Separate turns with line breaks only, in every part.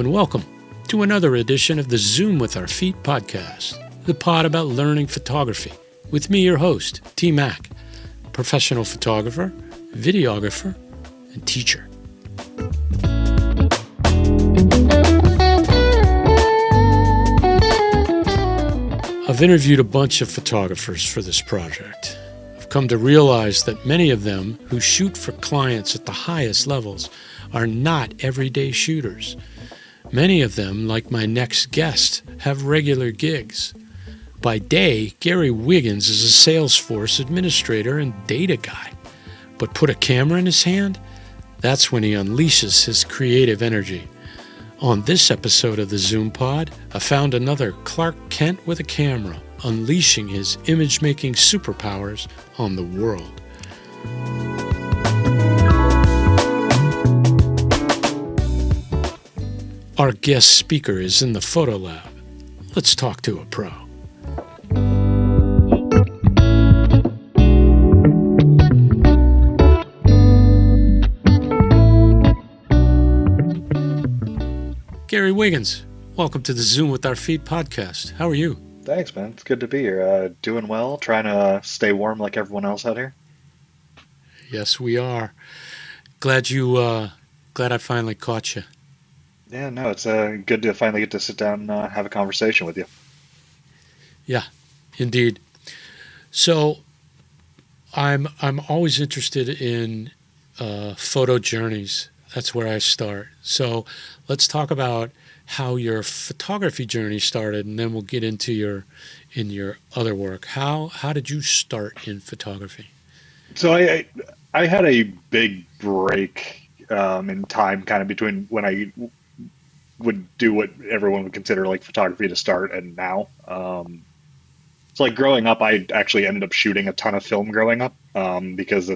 and welcome to another edition of the Zoom with Our Feet podcast, the pod about learning photography, with me, your host, T. Mac, professional photographer, videographer, and teacher. I've interviewed a bunch of photographers for this project. I've come to realize that many of them who shoot for clients at the highest levels are not everyday shooters. Many of them, like my next guest, have regular gigs. By day, Gary Wiggins is a Salesforce administrator and data guy. But put a camera in his hand, that's when he unleashes his creative energy. On this episode of the ZoomPod, I found another Clark Kent with a camera, unleashing his image-making superpowers on the world. Our guest speaker is in the photo lab. Let's talk to a pro. Gary Wiggins, welcome to the Zoom with Our Feet podcast. How are you?
Thanks, man. It's good to be here. Doing well, trying to stay warm like everyone else out here.
Yes, we are. Glad I finally caught you.
Yeah, no, it's good to finally get to sit down and have a conversation with you.
Yeah, indeed. So I'm always interested in photo journeys. That's where I start. So let's talk about how your photography journey started, and then we'll get into your other work. How did you start in photography?
So I had a big break in time, kind of between when I would do what everyone would consider like photography to start and now. So like growing up, I actually ended up shooting a ton of film growing up because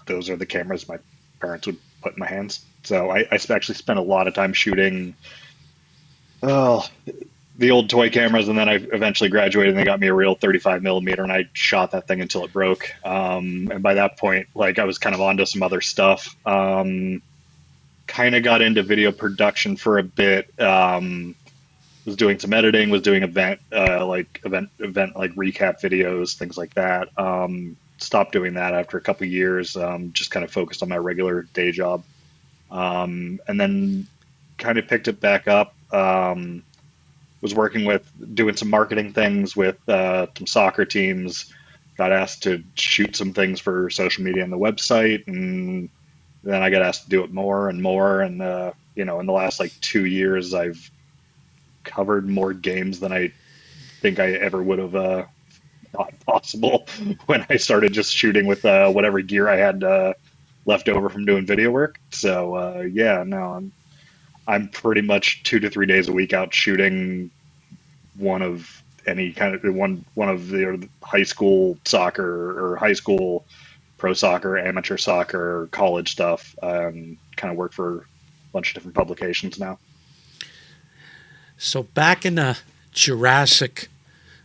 those are the cameras my parents would put in my hands. So I actually spent a lot of time shooting the old toy cameras, and then I eventually graduated and they got me a real 35 millimeter, and I shot that thing until it broke. And by that point, like I was kind of onto some other stuff. Kind of got into video production for a bit. Was doing some editing, was doing event like recap videos, things like that. Stopped doing that after a couple of years. Just kind of focused on my regular day job. And then kind of picked it back up. Was working with doing some marketing things with some soccer teams. Got asked to shoot some things for social media and the website, and then I got asked to do it more and more. And in the last like 2 years, I've covered more games than I think I ever would have thought possible when I started just shooting with whatever gear I had left over from doing video work. So I'm pretty much 2 to 3 days a week out shooting one of any kind of one of the high school soccer or high school pro soccer, amateur soccer, college stuff. Kind of work for a bunch of different publications now.
So back in the Jurassic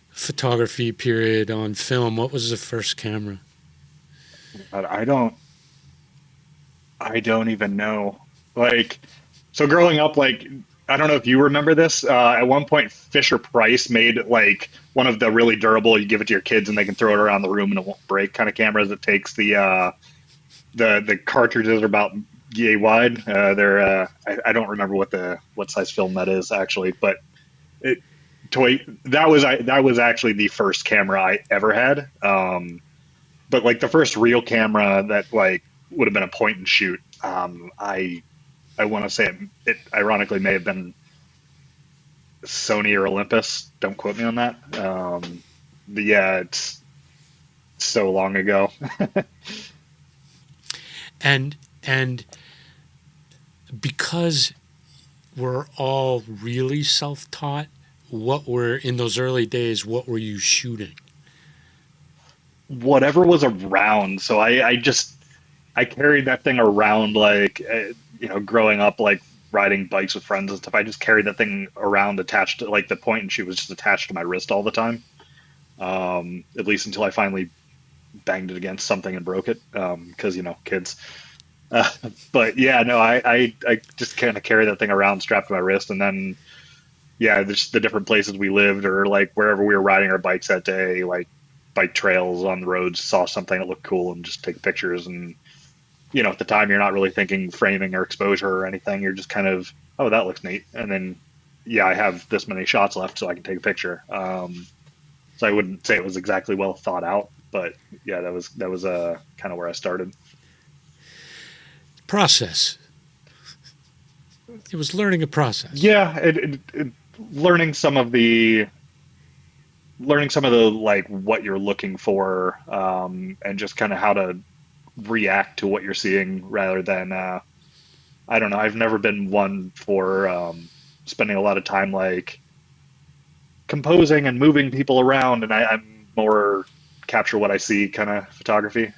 photography period on film, what was the first camera?
I don't even know. Like, so growing up, like, I don't know if you remember this. At one point, Fisher-Price made like one of the really durable, you give it to your kids and they can throw it around the room and it won't break kind of cameras that takes the cartridges are about yay wide. They're I don't remember what size film that is actually, but that was actually the first camera I ever had. But like the first real camera that like would have been a point and shoot. I want to say it ironically may have been Sony or Olympus. Don't quote me on that. But yeah, it's so long ago.
And because we're all really self-taught, in those early days, what were you shooting?
Whatever was around. So I carried that thing around like, growing up, like riding bikes with friends and stuff. I just carried that thing around attached to like the point and shoot was just attached to my wrist all the time. At least until I finally banged it against something and broke it. Cause kids. Uh, but yeah, no, I just kind of carry that thing around strapped to my wrist, and then yeah, just the different places we lived or like wherever we were riding our bikes that day, like bike trails on the roads, saw something that looked cool and just take pictures. And at the time you're not really thinking framing or exposure or anything. You're just kind of, oh, that looks neat. And then yeah, I have this many shots left, so I can take a picture. So I wouldn't say it was exactly well thought out, but yeah, that was kind of where I started.
Process. It was learning a process.
Yeah, learning some of the like what you're looking for, and just kind of how to react to what you're seeing rather than I don't know. I've never been one for spending a lot of time like composing and moving people around, and I'm more capture what I see kind of photography,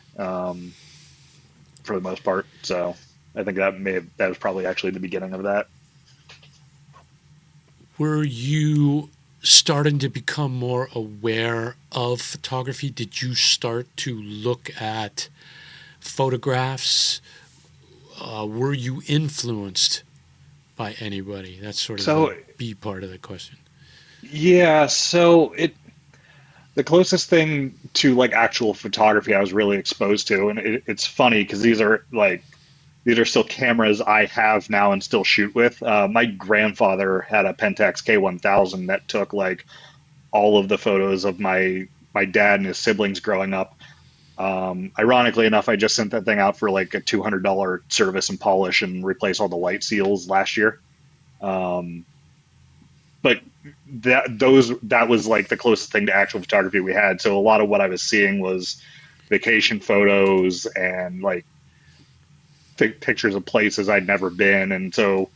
for the most part. So I think that was probably actually the beginning of that.
Were you starting to become more aware of photography? Did you start to look at photographs? Were you influenced by anybody? That's sort of the
So
B part of the question.
yeah, so it the closest thing to like actual photography I was really exposed to, and it's funny because these are still cameras I have now and still shoot with. My grandfather had a Pentax K1000 that took like all of the photos of my dad and his siblings growing up. Ironically enough, I just sent that thing out for like a $200 service and polish and replace all the light seals last year. Um, but that was like the closest thing to actual photography we had. So a lot of what I was seeing was vacation photos and like pictures of places I'd never been. And so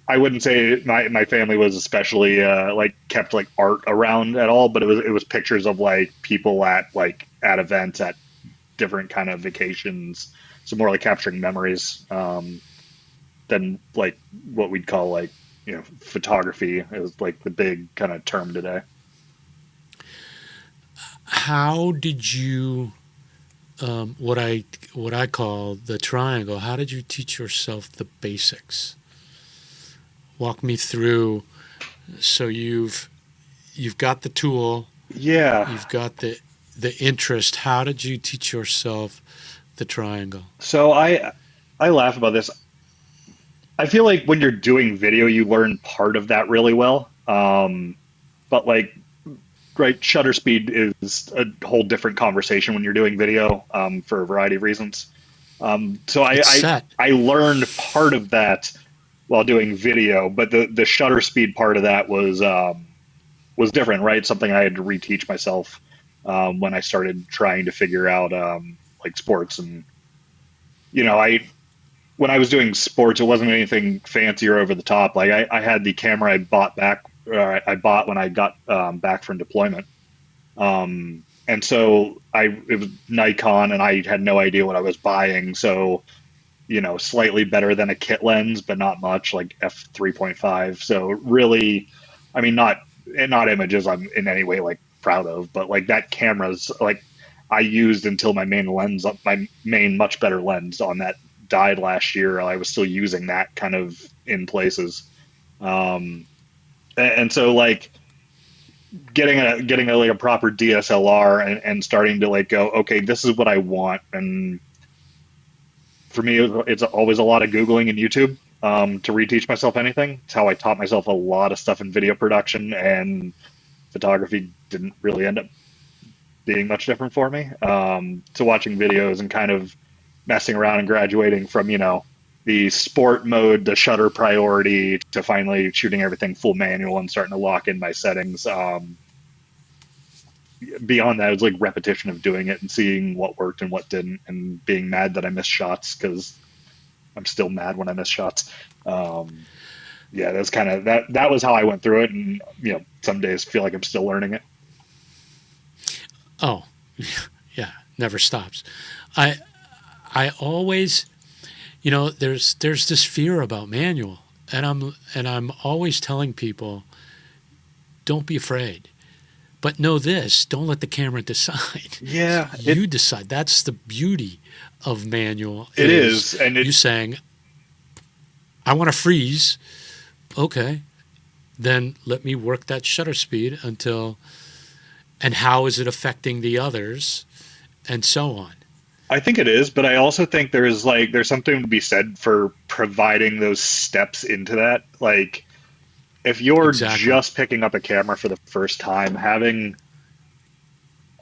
I wouldn't say my family was especially like kept like art around at all, but it was pictures of like people at events at different kind of vacations. So more like capturing memories, than like what we'd call like photography is like the big kind of term today.
How did you what I call the triangle? How did you teach yourself the basics? Walk me through. So you've got the tool,
Yeah.
you've got the interest. How did you teach yourself the triangle?
So I laugh about this. I feel like when you're doing video, you learn part of that really well. But like right, shutter speed is a whole different conversation when you're doing video, for a variety of reasons. So
It's set.
I learned part of that while doing video, but the shutter speed part of that was different, right? Something I had to reteach myself, when I started trying to figure out like sports. And I when I was doing sports, it wasn't anything fancy or over the top. Like I had the camera I bought when I got back from deployment. And so it was Nikon, and I had no idea what I was buying. So slightly better than a kit lens, but not much, like f3.5. So really, I mean, not images I'm in any way like proud of, but like that camera's like I used until my main much better lens on that died last year. I was still using that kind of in places. Um, and so like getting a like a proper DSLR, and starting to like go, okay, this is what I want. And for me, it's always a lot of Googling and YouTube, to reteach myself anything. It's how I taught myself a lot of stuff in video production, and photography didn't really end up being much different for me. So watching videos and kind of messing around and graduating from, the sport mode, the shutter priority, to finally shooting everything full manual and starting to lock in my settings. Beyond that, it was like repetition of doing it and seeing what worked and what didn't, and being mad that I missed shots, because I'm still mad when I miss shots. Um, yeah, that's kind of that was how I went through it. And some days feel like I'm still learning it.
Oh, yeah, never stops. I I always, there's this fear about manual, and I'm always telling people, don't be afraid. But know this, don't let the camera decide.
Yeah,
You decide. That's the beauty of manual.
It is. And
you saying, I want to freeze. Okay. Then let me work that shutter speed until, and how is it affecting the others, and so on.
I think it is, but I also think there's something to be said for providing those steps into that. Like if you're
Exactly.
just picking up a camera for the first time, having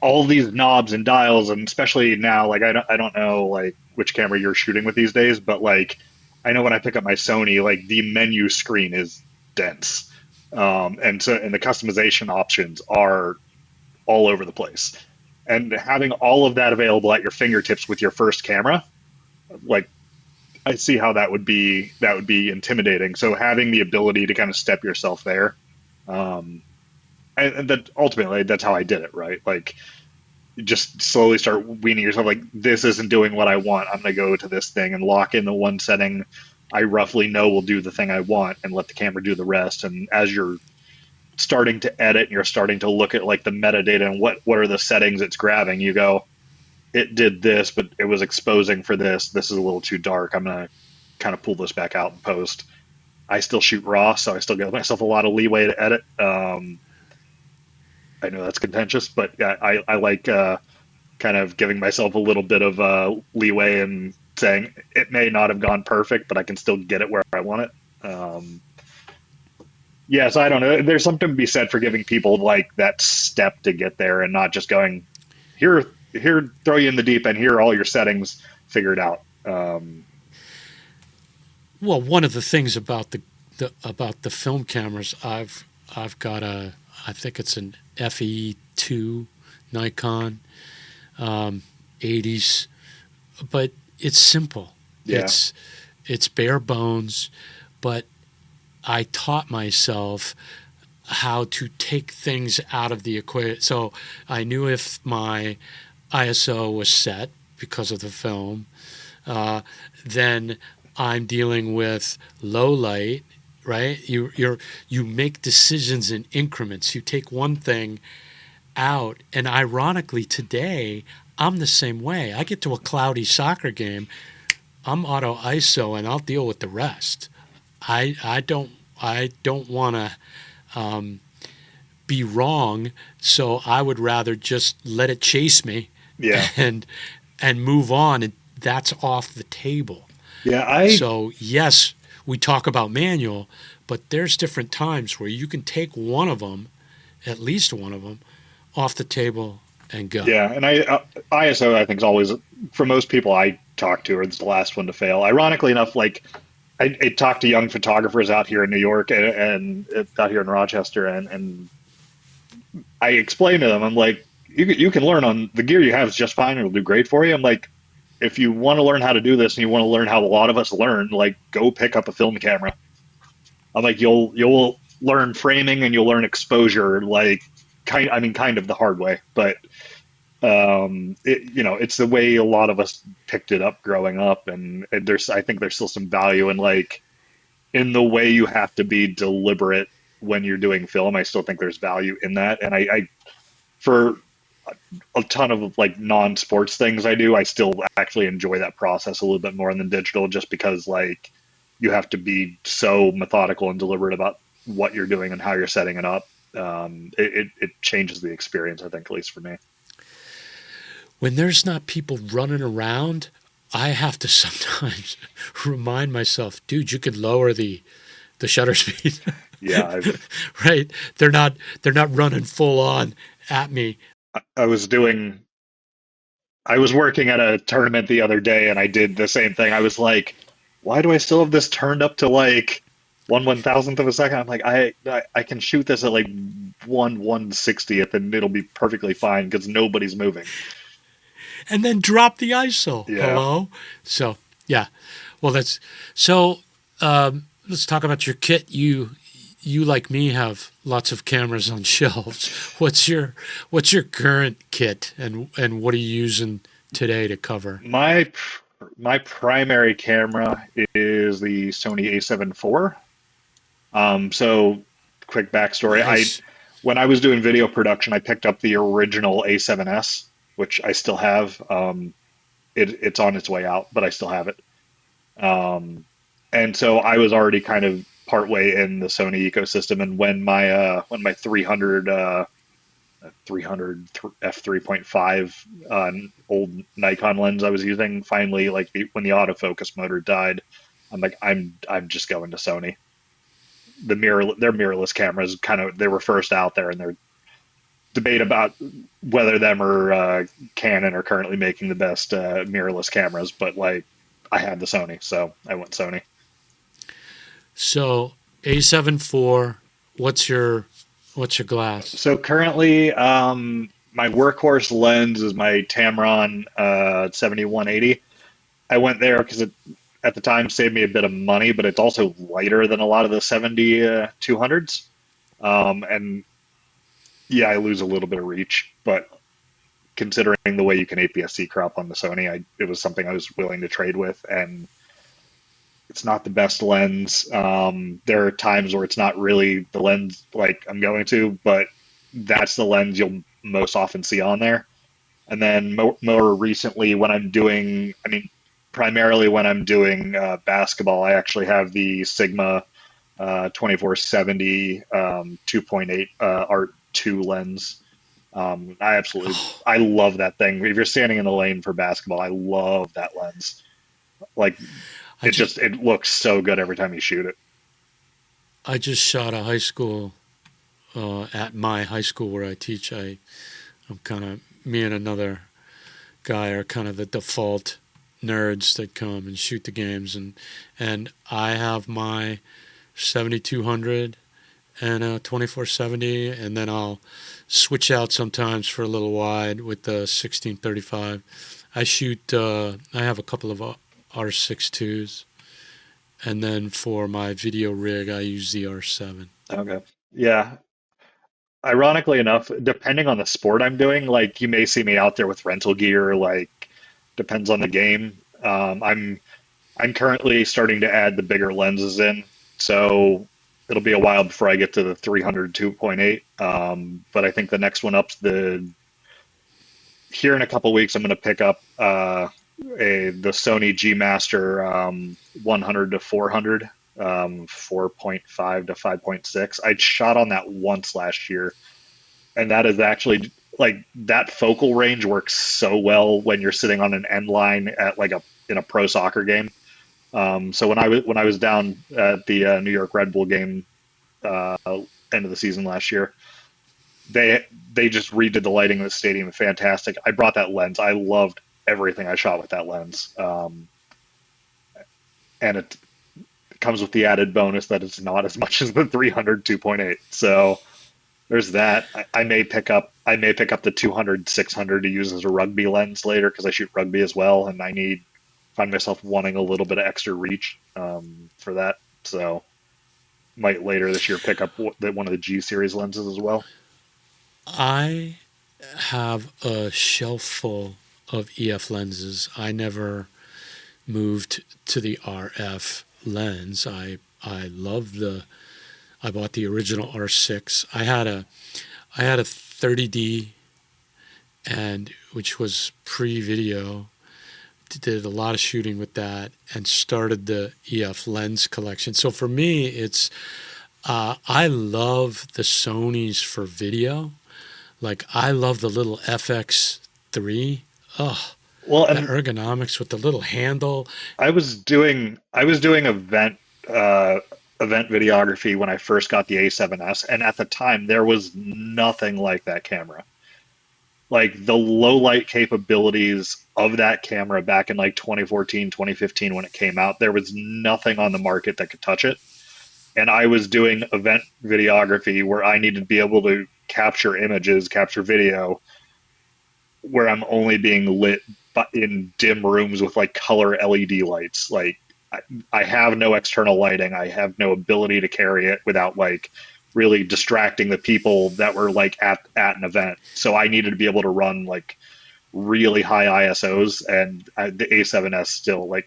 all these knobs and dials, and especially now, like I don't know like which camera you're shooting with these days, but like I know when I pick up my Sony, like the menu screen is dense, and the customization options are all over the place, and having all of that available at your fingertips with your first camera, like I see how that would be intimidating. So having the ability to kind of step yourself there, um, and that ultimately that's how I did it, right? Like just slowly start weaning yourself like this isn't doing what I want. I'm going to go to this thing and lock in the one setting I roughly know will do the thing I want and let the camera do the rest. And as you're starting to edit and you're starting to look at like the metadata and what are the settings it's grabbing, you go, it did this, but it was exposing for this. This is a little too dark. I'm going to kind of pull this back out and post. I still shoot raw, so I still give myself a lot of leeway to edit. I know that's contentious, but yeah, I like kind of giving myself a little bit of leeway and saying it may not have gone perfect, but I can still get it where I want it. Yeah, so I don't know. There's something to be said for giving people like that step to get there and not just going, here, throw you in the deep end, here are all your settings, figure it out.
Well, one of the things about the film cameras, I've got I think it's an FE2 Nikon, 80s, but it's simple.
Yeah.
It's bare bones, but I taught myself how to take things out of the equation. So I knew if my ISO was set because of the film, then I'm dealing with low light, right? You make decisions in increments. You take one thing out, and ironically today I'm the same way. I get to a cloudy soccer game, I'm auto ISO, and I'll deal with the rest. I don't want to be wrong, so I would rather just let it chase me,
Yeah.
and move on, and that's off the table.
Yeah.
So yes, we talk about manual, but there's different times where you can take one of them, at least one of them, off the table and go.
Yeah, and ISO I think is always for most people I talk to, or it's the last one to fail. Ironically enough, like I talk to young photographers out here in New York and out here in Rochester, and I explain to them, I'm like, you can learn on the gear you have is just fine. It'll do great for you. I'm like, if you want to learn how to do this and you want to learn how a lot of us learn, like go pick up a film camera. I'm like, you'll learn framing and you'll learn exposure, like kind of the hard way, but it's the way a lot of us picked it up growing up, and I think there's still some value in like in the way you have to be deliberate when you're doing film. I still think there's value in that, and I for a ton of like non-sports things I still actually enjoy that process a little bit more than digital, just because like you have to be so methodical and deliberate about what you're doing and how you're setting it up. It changes the experience, I think, at least for me.
When there's not people running around, I have to sometimes remind myself, dude, you could lower the shutter speed.
Yeah,
right. They're not running full on at me.
I was working at a tournament the other day and I did the same thing. I was like, why do I still have this turned up to like 1/1000th of a second? I'm like, I can shoot this at like 1/160th and it'll be perfectly fine because nobody's moving.
And then drop the ISO.
Yeah.
Hello. So yeah. Well, let's talk about your kit. You like me have lots of cameras on shelves. What's your current kit, and what are you using today to cover?
My primary camera is the Sony A7 IV. So quick backstory.
Nice.
when I was doing video production, I picked up the original A7S, which I still have. It's on its way out, but I still have it. Um, and so I was already kind of partway in the Sony ecosystem. And when my 300 f3.5 old Nikon lens I was using finally, like when the autofocus motor died, I'm like, I'm just going to Sony. Their mirrorless cameras they were first out there, and their debate about whether them or Canon are currently making the best mirrorless cameras, but like I had the Sony, so I went Sony.
So A7 IV, what's your glass?
So currently, my workhorse lens is my Tamron 7180. I went there because it at the time saved me a bit of money, but it's also lighter than a lot of the 70-200s. And yeah, I lose a little bit of reach, but considering the way you can APS-C crop on the Sony, it was something I was willing to trade with, and it's not the best lens. There are times where it's not really the lens like I'm going to, but that's the lens you'll most often see on there. And then more recently, when I'm doing, I mean, primarily when I'm doing basketball, I actually have the Sigma 2470 2.8 Art 2 lens. I love that thing. If you're standing in the lane for basketball, I love that lens. Like it looks so good every time you shoot it.
I just shot a high school at my high school where I teach. I'm kind of me and another guy are kind of the default nerds that come and shoot the games, and I have my 7200 and a 2470, and then I'll switch out sometimes for a little wide with the 1635. I shoot. I have a couple of R62s, and then for my video rig, I use the R7.
Okay. Yeah. Ironically enough, depending on the sport I'm doing, like you may see me out there with rental gear, like depends on the game. I'm currently starting to add the bigger lenses in, so it'll be a while before I get to the 300 2.8. But I think the next one up's the here in a couple weeks. I'm going to pick up the Sony G Master 100 to 400, 4.5 to 5.6. I shot on that once last year, and that is actually like that focal range works so well when you're sitting on an end line at like a in a pro soccer game. So when I was down at the New York Red Bull game uh, end of the season last year, they just redid the lighting in the stadium. Fantastic. I brought that lens. I loved everything I shot with that lens, and it comes with the added bonus that it's not as much as the 300 2.8. So there's that. I may pick up the 200 600 to use as a rugby lens later because I shoot rugby as well, and find myself wanting a little bit of extra reach for that. So might later this year pick up one of the G series lenses as well.
I have a shelf full of EF lenses. I never moved to the RF lens. I love I bought the original R6. I had a 30D, and which was pre-video. Did a lot of shooting with that and started the EF lens collection. So for me, it's I love the Sonys for video. Like I love the little FX3. Oh,
Well,
the
and
ergonomics with the little handle.
I was doing event videography when I first got the A7S, and at the time there was nothing like that camera. Like the low light capabilities of that camera back in like 2014, 2015 when it came out, there was nothing on the market that could touch it. And I was doing event videography where I needed to be able to capture images, capture video, where I'm only being lit in dim rooms with like color LED lights. Like I have no external lighting. I have no ability to carry it without like really distracting the people that were like at an event. So I needed to be able to run like really high ISOs, and the A7S still like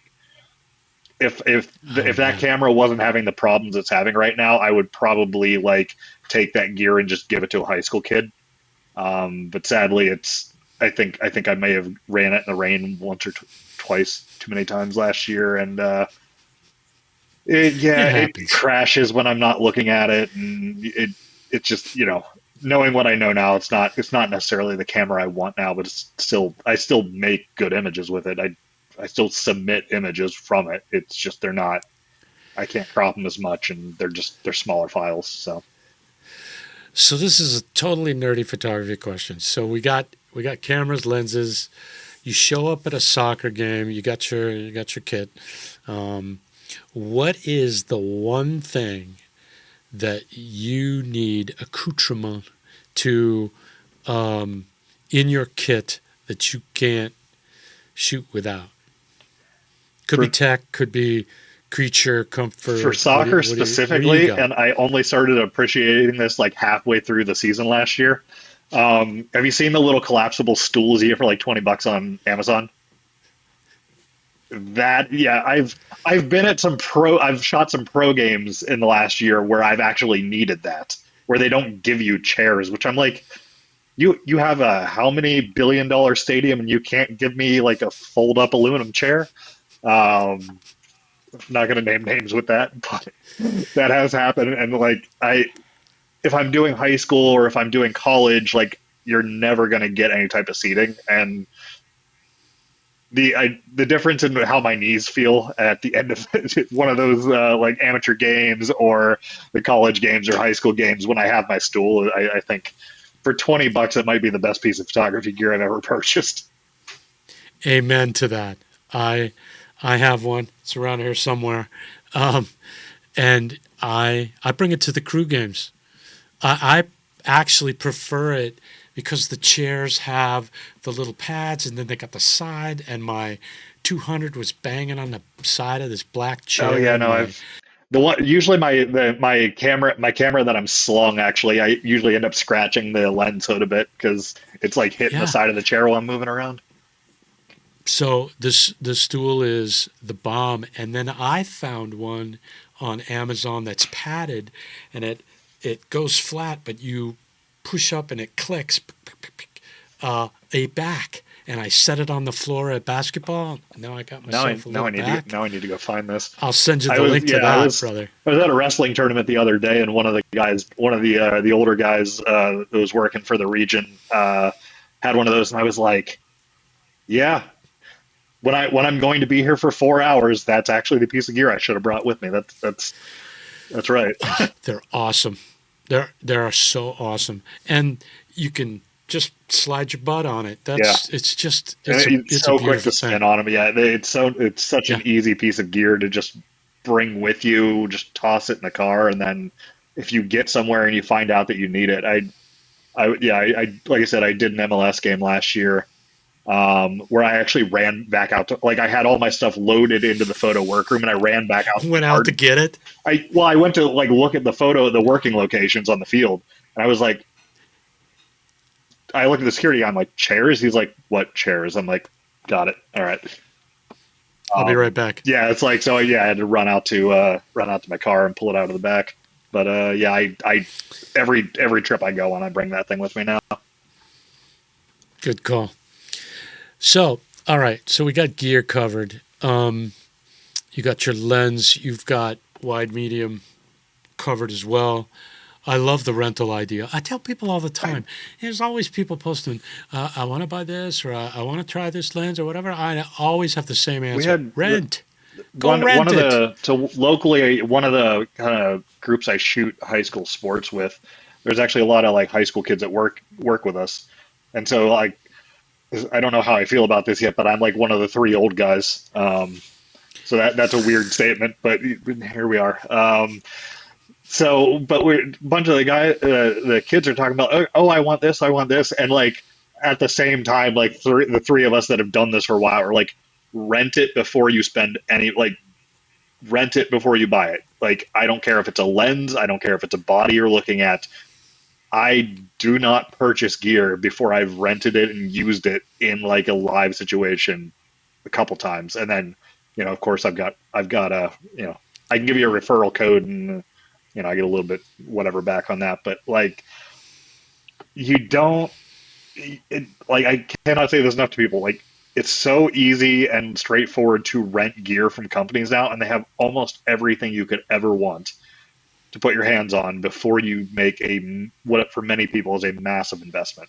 if
Oh
that
man,
camera wasn't having the problems it's having right now, I would probably like take that gear and just give it to a high school kid. But sadly, I think I may have ran it in the rain once or twice too many times last year, and
It
it
happens.
crashes when I'm not looking at it, and it's just knowing what I know now, it's not necessarily the camera I want now, but I still make good images with it. I still submit images from it. It's just they're not I can't crop them as much, and they're smaller files. So
So this is a totally nerdy photography question. So we got cameras, lenses. You show up at a soccer game. You got your kit. Um, what is the one thing that you need accoutrement to in your kit that you can't shoot without? Could be
for
tech, could be creature
for
comfort.
soccer
What do you
specifically,
got?
and I only started appreciating this like halfway through the season last year. Have you seen the little collapsible stools you get for like $20 on Amazon? That yeah, I've been at some pro I've shot some pro games in the last year where I've actually needed that, where they don't give you chairs, which I'm like, you have a how many billion-dollar stadium and you can't give me like a fold up aluminum chair? Um, not gonna name names with that, but that has happened. And like if I'm doing high school or if I'm doing college, like you're never gonna get any type of seating. And the difference in how my knees feel at the end of one of those like amateur games or the college games or high school games when I have my stool, I think for $20 it might be the best piece of photography gear I've ever purchased.
Amen to that. I I have one. It's around here somewhere, um, and I bring it to the crew games. I actually prefer it because the chairs have the little pads, and then they got the side. And my 200 was banging on the side of this black
Oh
chair,
yeah,
and
no,
my
I've the one usually my camera that I'm slung actually I usually end up scratching the lens hood a bit because it's like hitting the
yeah.
side of the chair while I'm moving around.
So this stool is the bomb, and then I found one on Amazon that's padded, and it goes flat, but you push up and it clicks a back, and I set it on the floor at basketball. Now I got
Now I
myself a
now
little
I need to
back.
now I need to go find this.
I'll send you
I
the
was
link to
yeah
that, brother.
I was at a wrestling tournament the other day, and one of the older guys that was working for the region had one of those, and I was like, yeah, when I'm going to be here for 4 hours, that's actually the piece of gear I should have brought with me. That's right.
They're awesome. They're so awesome, and you can just slide your butt on it.
Yeah.
That's it's just
And it's
it's a
so quick
beautiful
to
thing.
spin on them. Yeah, it's such
Yeah.
an easy piece of gear to just bring with you. Just toss it in the car, and then if you get somewhere and you find out that you need it, I like I said, I did an MLS game last year where I actually ran back out to like I had all my stuff loaded into the photo workroom, and I ran back out to the
Went out to
yard.
get it.
I went to like look at the working locations on the field, and I was like, I looked at the security guy. I'm like, chairs? He's like, what chairs? I'm like, got it. All right.
I'll be right back.
Yeah, it's like so. Yeah, I had to run out to my car and pull it out of the back. But yeah, I every trip I go on, I bring that thing with me now.
Good call. So, all right. So we got gear covered. You got your lens. You've got wide, medium covered as well. I love the rental idea. I tell people all the
I,
time. There's always people posting, "I want to buy this," or "I want to try this lens," or whatever. I always have the same
we
answer:
had
rent. Go
one
rent
of
it.
the so locally one of the kind of groups I shoot high school sports with. There's actually a lot of like high school kids that work with us, and so like I don't know how I feel about this yet, but I'm like one of the three old guys. So that's a weird statement, but here we are. But we're a bunch of the kids are talking about, oh, I want this, and like at the same time, like the three of us that have done this for a while are like, rent it before you spend any, like rent it before you buy it. Like I don't care if it's a lens, I don't care if it's a body you're looking at. I do not purchase gear before I've rented it and used it in like a live situation a couple times, and then of course I've got a I can give you a referral code and I get a little bit whatever back on that. But like, you don't, like, I cannot say this enough to people. Like, it's so easy and straightforward to rent gear from companies now, and they have almost everything you could ever want to put your hands on before you make what for many people is a massive investment.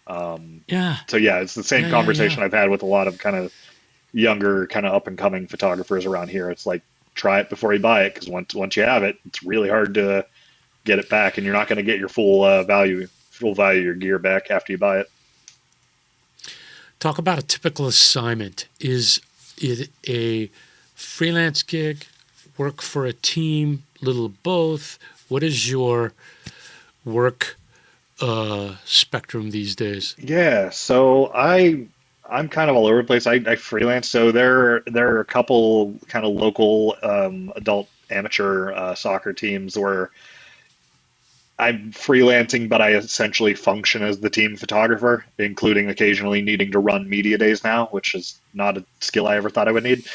Um,
Yeah.
so yeah, it's the same
Yeah. Yeah. Yeah.
conversation I've had with a lot of kind of younger, kind of up and coming photographers around here. It's like, try it before you buy it, because once you have it, it's really hard to get it back, and you're not going to get your full value of your gear back after you buy it.
Talk about a typical assignment. Is it a freelance gig, work for a team, little of both? What is your work spectrum these days?
Yeah, so I'm kind of all over the place. I freelance, so there are a couple kind of local adult amateur soccer teams where I'm freelancing, but I essentially function as the team photographer, including occasionally needing to run media days now, which is not a skill I ever thought I would need,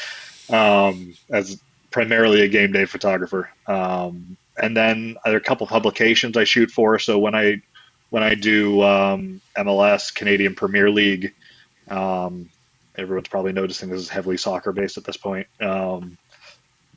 as primarily a game day photographer. And then there are a couple publications I shoot for. So when I do MLS, Canadian Premier League, um, everyone's probably noticing this is heavily soccer based at this point.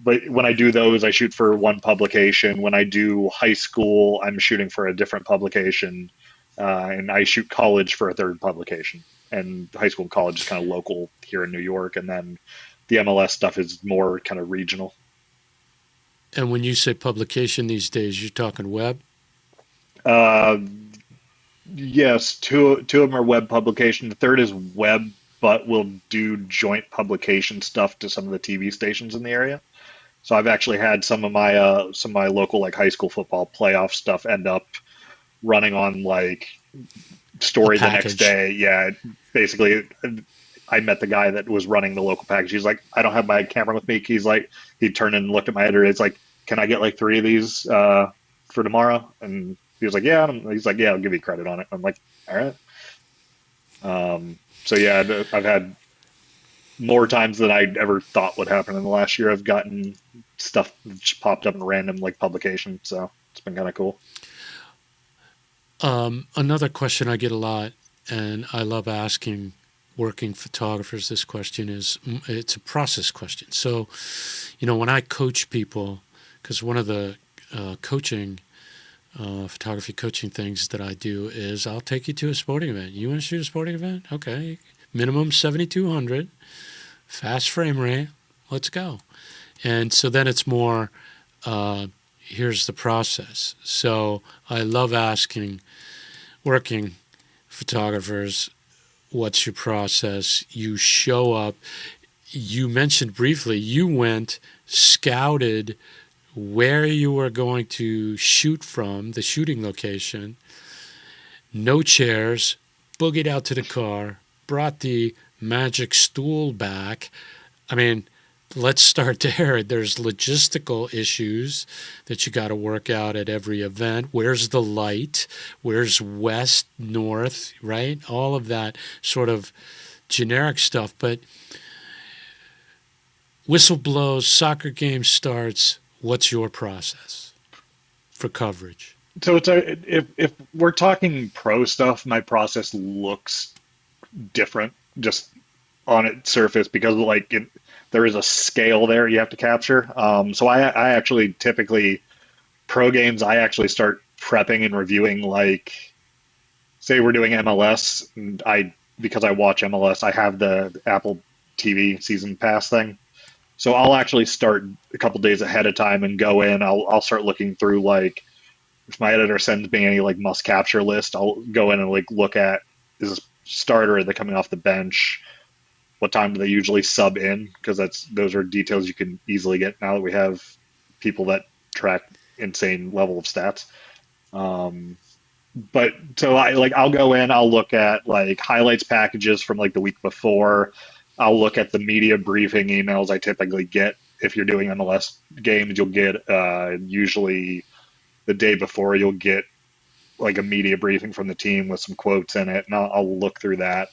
But when I do those, I shoot for one publication. When I do high school, I'm shooting for a different publication, and I shoot college for a third publication. And high school and college is kind of local here in New York, and then the MLS stuff is more kind of regional.
And when you say publication these days, you're talking web?
Uh, yes, two of them are web publication. The third is web, but we'll do joint publication stuff to some of the TV stations in the area. So I've actually had some of my local like high school football playoff stuff end up running on like
A
story the next
package.
day. Yeah, basically, I met the guy that was running the local package. He's like, I don't have my camera with me. He's like, he turned and looked at my editor. It's like, can I get like three of these for tomorrow? And he was like, yeah. And he's like, yeah, I'll give you credit on it. I'm like, all right. So yeah, I've had more times than I ever thought would happen in the last year. I've gotten stuff just popped up in random like publication, so it's been kind of cool.
Another question I get a lot, and I love asking working photographers this question, is it's a process question. So, when I coach people, because one of the coaching, photography coaching things that I do is I'll take you to a sporting event. You want to shoot a sporting event? Okay. Minimum 7,200, fast frame rate, let's go. And so then it's more, here's the process. So I love asking working photographers, what's your process? You show up. You mentioned briefly, you went, scouted where you were going to shoot from, the shooting location, no chairs, boogied out to the car, brought the magic stool back. I mean, let's start there. There's logistical issues that you got to work out at every event. Where's the light? Where's west, north, right? All of that sort of generic stuff. But whistle blows, soccer game starts. What's your process for coverage?
So if we're talking pro stuff, my process looks different just on its surface because there is a scale there you have to capture. So I actually typically pro games I actually start prepping and reviewing like say we're doing MLS and I because I watch MLS I have the Apple TV season pass thing. So I'll actually start a couple days ahead of time and go in. I'll start looking through like if my editor sends me any like must capture list, I'll go in and like look at is this starter are they coming off the bench? What time do they usually sub in? Because those are details you can easily get now that we have people that track insane level of stats. Um, but so I'll go in, I'll look at like highlights packages from like the week before. I'll look at the media briefing emails I typically get. If you're doing MLS games, you'll get usually the day before you'll get like a media briefing from the team with some quotes in it, and I'll look through that.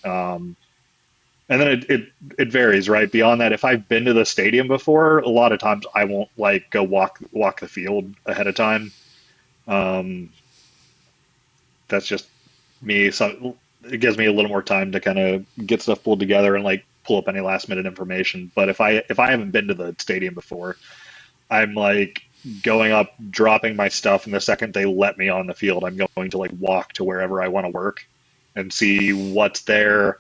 And then it varies, right? Beyond that, if I've been to the stadium before, a lot of times I won't like go walk the field ahead of time. Um, that's just me. So it gives me a little more time to kind of get stuff pulled together and like pull up any last minute information. But if I haven't been to the stadium before, I'm like going up, dropping my stuff, and the second they let me on the field, I'm going to like walk to wherever I want to work and see what's there.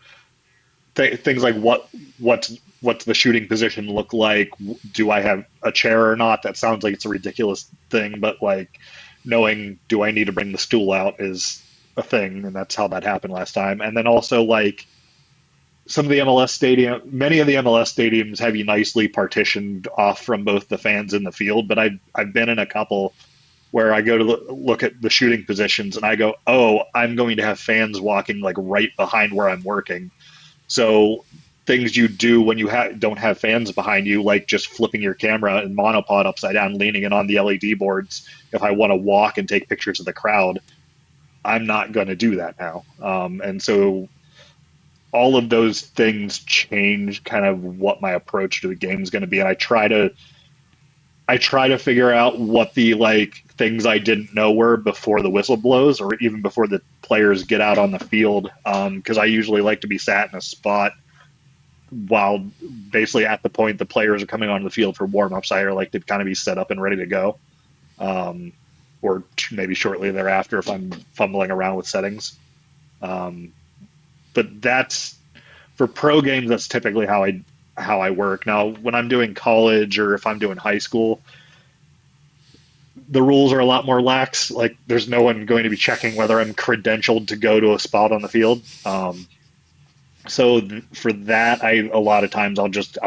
Things like what's the shooting position look like? Do I have a chair or not? That sounds like it's a ridiculous thing, but like knowing do I need to bring the stool out is a thing, and that's how that happened last time. And then also like some of the MLS stadium, many of the MLS stadiums have you nicely partitioned off from both the fans and the field, but I've been in a couple where I go to look at the shooting positions and I go, oh, I'm going to have fans walking like right behind where I'm working. So things you do when you don't have fans behind you, like just flipping your camera and monopod upside down, leaning it on the LED boards. If I want to walk and take pictures of the crowd, I'm not going to do that now. And so all of those things change kind of what my approach to the game is going to be. And I try to figure out what the like things I didn't know were before the whistle blows or even before the players get out on the field. Because I usually like to be sat in a spot while basically at the point the players are coming onto the field for warm-ups. I like to kind of be set up and ready to go, um, or maybe shortly thereafter if I'm fumbling around with settings. Um, but that's for pro games. That's typically how I work. Now, when I'm doing college or if I'm doing high school, the rules are a lot more lax. Like, there's no one going to be checking whether I'm credentialed to go to a spot on the field. So for that, a lot of times I'll just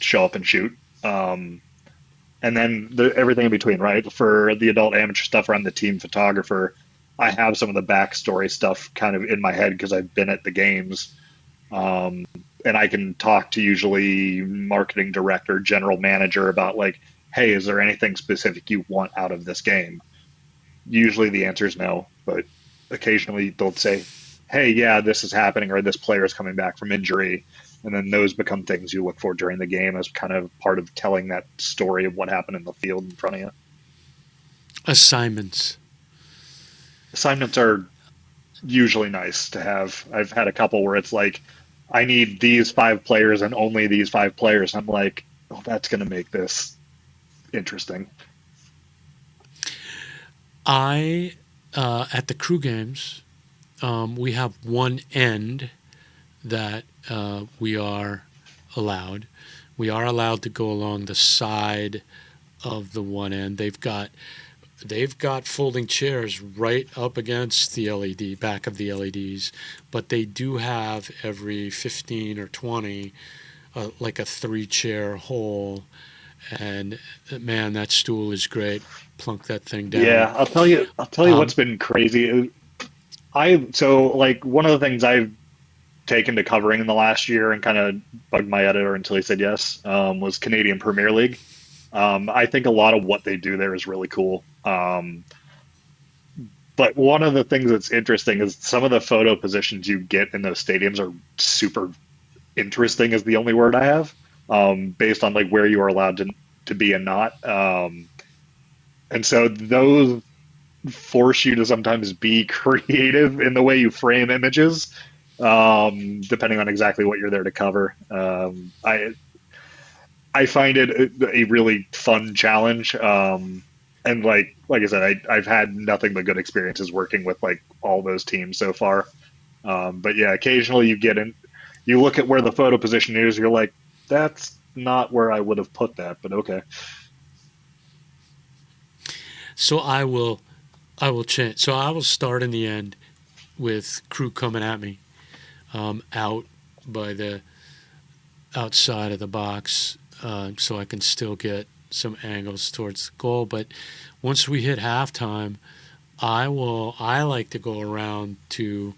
show up and shoot. Um, and then everything in between, right? For the adult amateur stuff, where I'm the team photographer, I have some of the backstory stuff kind of in my head because I've been at the games, um, and I can talk to usually marketing director, general manager about like, hey, is there anything specific you want out of this game? Usually the answer is no, but occasionally they'll say, hey, yeah, this is happening, or this player is coming back from injury. And then those become things you look for during the game as kind of part of telling that story of what happened in the field in front of you.
Assignments.
Assignments are usually nice to have. I've had a couple where it's like, I need these five players and only these five players. I'm like, oh, that's going to make this interesting.
I at the crew games, we have one end that we are allowed. We are allowed to go along the side of the one end. They've got folding chairs right up against the LED, back of the LEDs, but they do have every 15 or 20 like a 3-chair hole. And man, that stool is great. Plunk that thing down.
Yeah, I'll tell you what's
Um,
been crazy. So like one of the things I've taken to covering in the last year and kind of bugged my editor until he said yes, was Canadian Premier League. I think a lot of what they do there is really cool. But one of the things that's interesting is some of the photo positions you get in those stadiums are super interesting, is the only word I have, based on like where you are allowed to be and not. And so those force you to sometimes be creative in the way you frame images, depending on exactly what you're there to cover. I find it a really fun challenge. And like I said, I've had nothing but good experiences working with like all those teams so far. But yeah, occasionally you get in, you look at where the photo position is, you're like, that's not where I would have put that, but okay.
so I will change. So I will start in the end with crew coming at me out by the outside of the box, so I can still get some angles towards the goal. But once we hit halftime, I like to go around to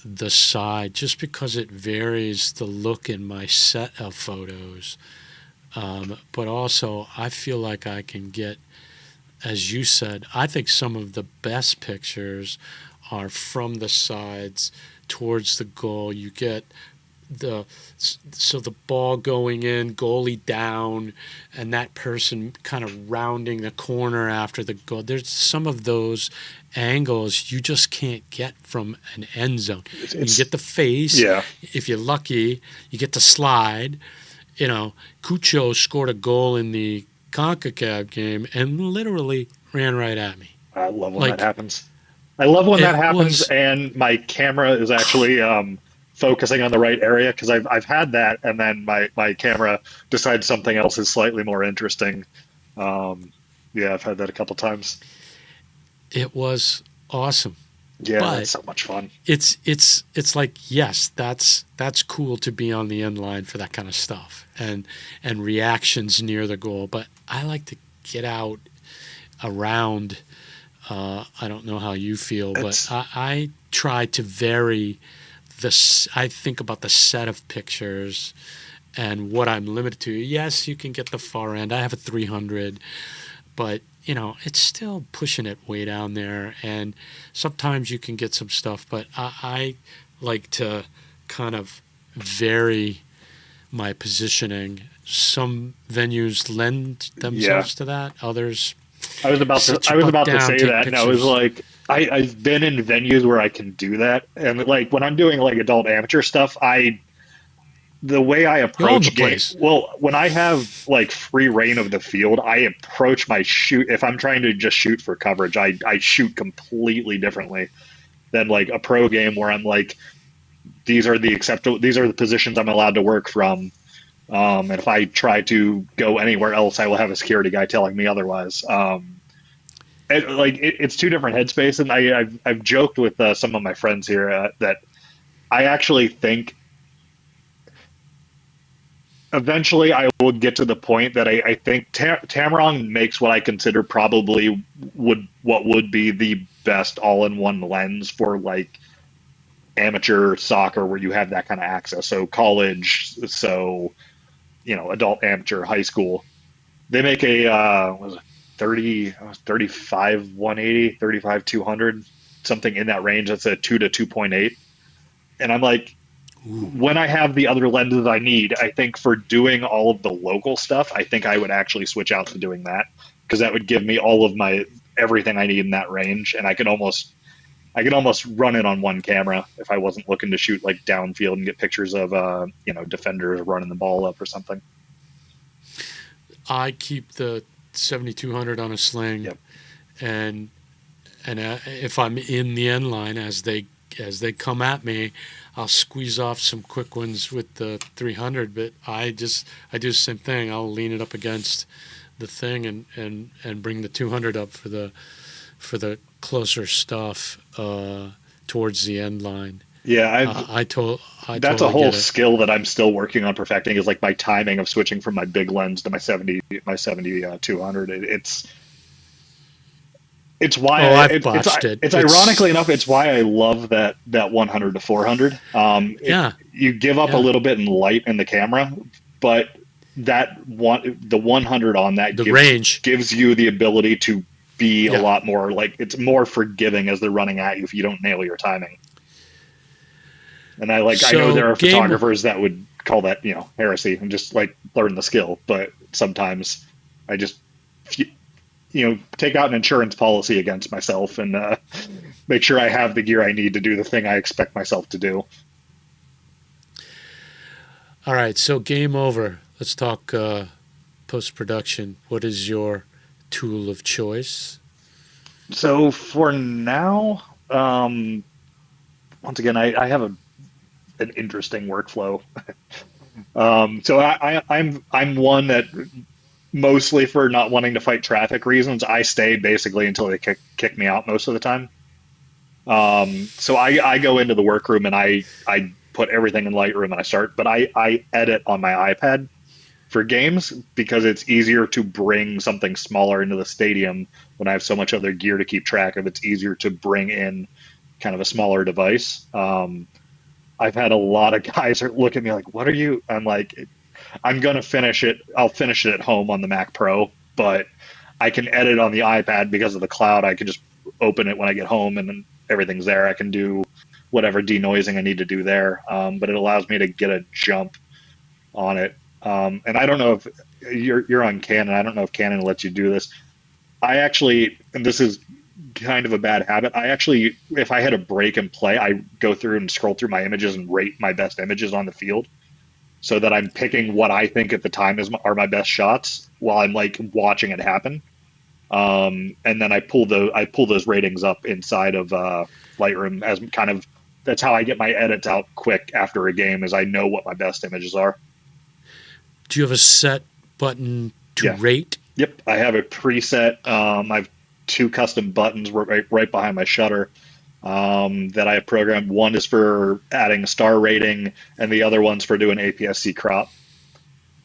the side just because it varies the look in my set of photos. But also, I feel like I can get, as you said, I think some of the best pictures are from the sides towards the goal. You get the so the ball going in, goalie down, and that person kind of rounding the corner after the goal. There's some of those angles you just can't get from an end zone. You can get the face.
Yeah.
If you're lucky, you get the slide. You know, Cucho scored a goal in the CONCACAF game and literally ran right at me.
I love when that happens. I love when that happens, and my camera is actually focusing on the right area, because I've had that, and then my camera decides something else is slightly more interesting. Yeah, I've had that a couple times.
It was awesome.
Yeah, but it's so much fun.
It's like, yes, that's cool to be on the end line for that kind of stuff and reactions near the goal. But I like to get out around. I don't know how you feel, but I try to vary this. I think about the set of pictures and what I'm limited to. Yes, you can get the far end. I have a 300, but you know, it's still pushing it way down there. And sometimes you can get some stuff, but I like to kind of vary my positioning. Some venues lend themselves to that. Others,
I was about to say that, and I was like, I've been in venues where I can do that, and like when I'm doing like adult amateur stuff, the way I approach games, well, when I have like free reign of the field, I approach my shoot. If I'm trying to just shoot for coverage, I shoot completely differently than like a pro game where I'm like, these are the positions I'm allowed to work from. And if I try to go anywhere else, I will have a security guy telling me otherwise. It's two different headspace, and I've joked with some of my friends here that I actually think eventually I will get to the point that I think Tamron makes what I consider probably what would be the best all-in-one lens for like amateur soccer, where you have that kind of access. So college, so you know, adult amateur, high school. They make a 35 180, 35 200, something in that range. That's a 2 to 2.8, and I'm like, when I have the other lenses I need, I think for doing all of the local stuff, I think I would actually switch out to doing that, because that would give me all of my everything I need in that range, and I could almost run it on one camera if I wasn't looking to shoot like downfield and get pictures of defenders running the ball up or something.
I keep the 7200 on a sling,
yep.
and if I'm in the end line as they come at me, I'll squeeze off some quick ones with the 300, but I do the same thing. I'll lean it up against the thing and bring the 200 up for the closer stuff towards the end line.
Yeah, that's
totally
a whole skill that I'm still working on perfecting, is like my timing of switching from my big lens to my 200. It's why it's ironically enough, it's why I love that 100 to 400. You give up a little bit in light in the camera, but the 100 on that
range
gives you the ability to be a lot more like, it's more forgiving as they're running at you if you don't nail your timing. And I know there are photographers that would call that, heresy and just like learn the skill, but sometimes I just take out an insurance policy against myself and make sure I have the gear I need to do the thing I expect myself to do.
All right, so game over. Let's talk post-production. What is your tool of choice?
So for now, once again, I have an interesting workflow. So I'm one that, mostly for not wanting to fight traffic reasons, I stay basically until they kick me out most of the time. So I go into the workroom and I put everything in Lightroom and I start, but I edit on my iPad for games because it's easier to bring something smaller into the stadium when I have so much other gear to keep track of. It's easier to bring in kind of a smaller device. I've had a lot of guys look at me like, what are you? I'm like, I'm going to finish it. I'll finish it at home on the Mac Pro, but I can edit on the iPad because of the cloud. I can just open it when I get home and then everything's there. I can do whatever denoising I need to do there. But it allows me to get a jump on it. And I don't know if you're on Canon. I don't know if Canon lets you do this. I actually, and this is kind of a bad habit. I actually, if I had a break and play, I go through and scroll through my images and rate my best images on the field, so that I'm picking what I think at the time are my best shots while I'm like watching it happen. And then I pull those ratings up inside of Lightroom as kind of, that's how I get my edits out quick after a game, is I know what my best images are.
Do you have a set button to
Yeah.
rate?
Yep, I have a preset. I have two custom buttons right behind my shutter that I have programmed. One is for adding a star rating, and the other one's for doing APS-C crop.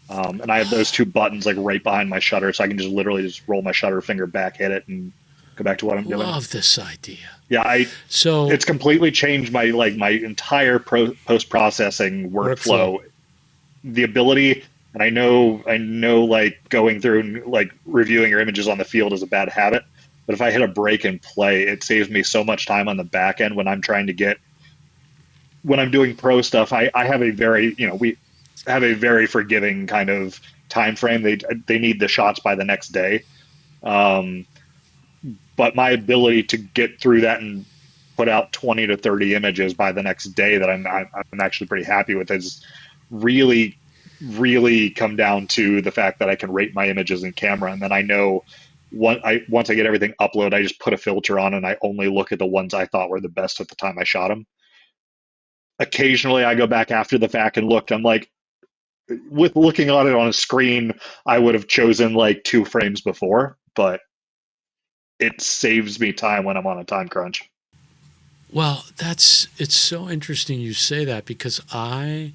And I have those two buttons like right behind my shutter, so I can just literally just roll my shutter finger back, hit it, and go back to what I'm doing.
Love this idea.
Yeah,
So
it's completely changed my entire post processing workflow. The ability, and I know like going through and like reviewing your images on the field is a bad habit, but if I hit a break and play, it saves me so much time on the back end when I'm doing pro stuff. I have a very, we have a very forgiving kind of time frame. They need the shots by the next day. But my ability to get through that and put out 20 to 30 images by the next day that I'm actually pretty happy with is really, really come down to the fact that I can rate my images in camera. And then I know once I get everything uploaded, I just put a filter on and I only look at the ones I thought were the best at the time I shot them. Occasionally I go back after the fact and look, I'm like, with looking at it on a screen, I would have chosen like 2 frames before, but it saves me time when I'm on a time crunch.
well, it's so interesting you say that, because I